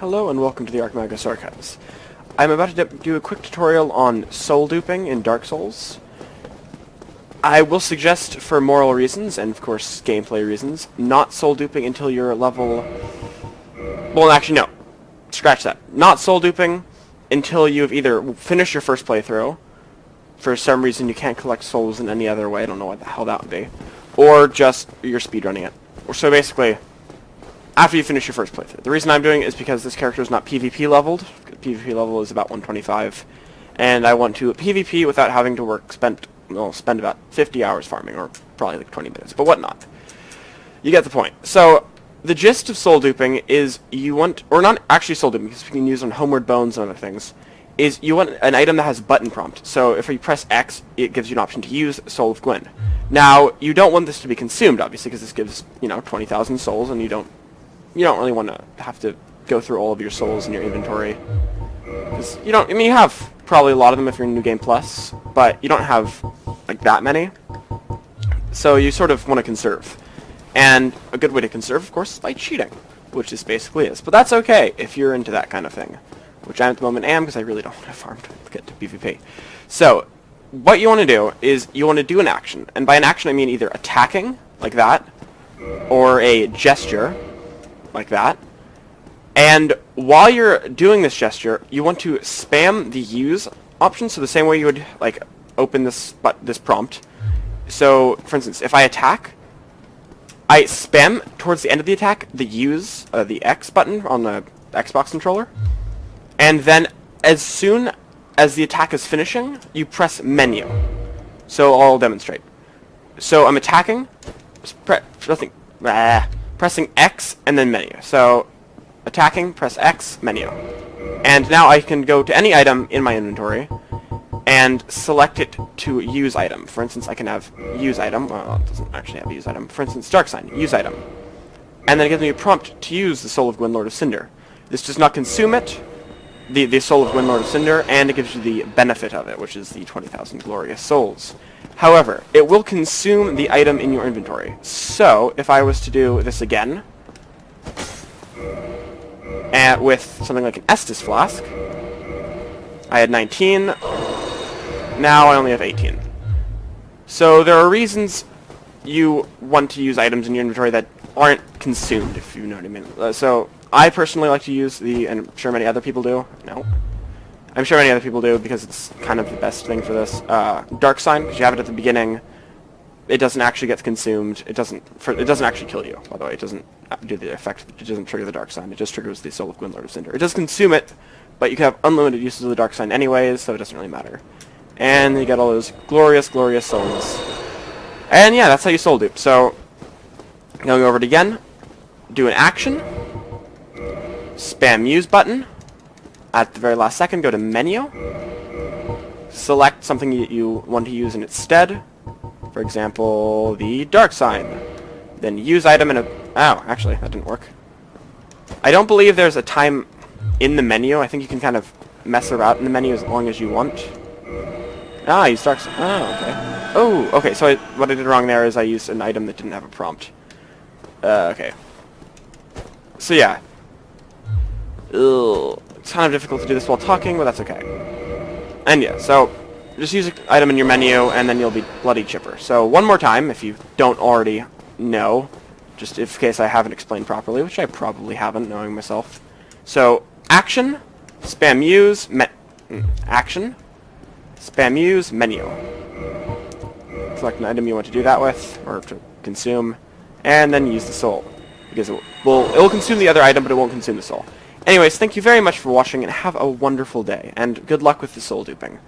Hello and welcome to the ArchMagosArchives. I'm about to do a quick tutorial on soul duping in Dark Souls. I will suggest, for moral reasons, and of course gameplay reasons, not soul duping until you're level... Well, actually no. Scratch that. Not soul duping until you've either finished your first playthrough, for some reason you can't collect souls in any other way, I don't know what the hell that would be, or just you're speedrunning it. So basically, after you finish your first playthrough. The reason I'm doing it is because this character is not PvP leveled. PvP level is about 125, and I want to PvP without having to spend about 50 hours farming, or probably like 20 minutes, but whatnot. You get the point. So, the gist of soul duping is you want, or not actually soul duping, because we can use on Homeward Bones and other things, is you want an item that has button prompt. So if you press X, it gives you an option to use Soul of Gwyn. Now, you don't want this to be consumed, obviously, because this gives, 20,000 souls, and you don't really want to have to go through all of your souls in your inventory. Because you have probably a lot of them if you're in New Game Plus, but you don't have, like, that many. So you sort of want to conserve. And a good way to conserve, of course, is by cheating, which this basically is. But that's okay if you're into that kind of thing, which I at the moment am, because I really don't want to farm to get to PvP. So, what you want to do is you want to do an action. And by an action, I mean either attacking, like that, or a gesture, like that. And while you're doing this gesture, you want to spam the use option, so the same way you would like open this prompt. So, for instance, if I attack, I spam towards the end of the attack the use the X button on the Xbox controller, and then as soon as the attack is finishing, you press menu. So I'll demonstrate. So I'm attacking, pressing X and then menu. So attacking, press X, menu. And now I can go to any item in my inventory and select it to use item. For instance, I can have use item. Well, it doesn't actually have use item. For instance, Dark Sign, use item. And then it gives me a prompt to use the Soul of Gwyn, Lord of Cinder. This does not consume it, the Soul of Gwyn, Lord of Cinder, and it gives you the benefit of it, which is the 20,000 glorious souls. However, it will consume the item in your inventory. So, if I was to do this again, and with something like an Estus Flask, I had 19, now I only have 18. So there are reasons you want to use items in your inventory that aren't consumed, if you know what I mean. So I personally like to use and I'm sure many other people do. No. I'm sure many other people do because it's kind of the best thing for this. Dark Sign, because you have it at the beginning. It doesn't actually get consumed. It doesn't actually kill you, by the way. It doesn't do the effect. It doesn't trigger the Dark Sign. It just triggers the Soul of Gwyn, Lord of Cinder. It does consume it, but you can have unlimited uses of the Dark Sign anyways, so it doesn't really matter. And you get all those glorious, glorious souls. And yeah, that's how you soul dupe. So, going over it again, do an action, spam use button, at the very last second go to menu, select something you want to use in its stead, for example, the Dark Sign, then use item oh, actually, that didn't work. I don't believe there's a time in the menu. I think you can kind of mess around in the menu as long as you want. Use Dark Sign. Oh, okay. Oh, okay, so what I did wrong there is I used an item that didn't have a prompt. Okay. So yeah. It's kind of difficult to do this while talking, but that's okay. And yeah, so just use an item in your menu, and then you'll be bloody chipper. So one more time, if you don't already know, just in case I haven't explained properly, which I probably haven't, knowing myself. So, action, spam use, action, spam use, menu. Select an item you want to do that with, or to consume, and then use the soul. Because it will consume the other item, but it won't consume the soul. Anyways, thank you very much for watching, and have a wonderful day, and good luck with the soul duping.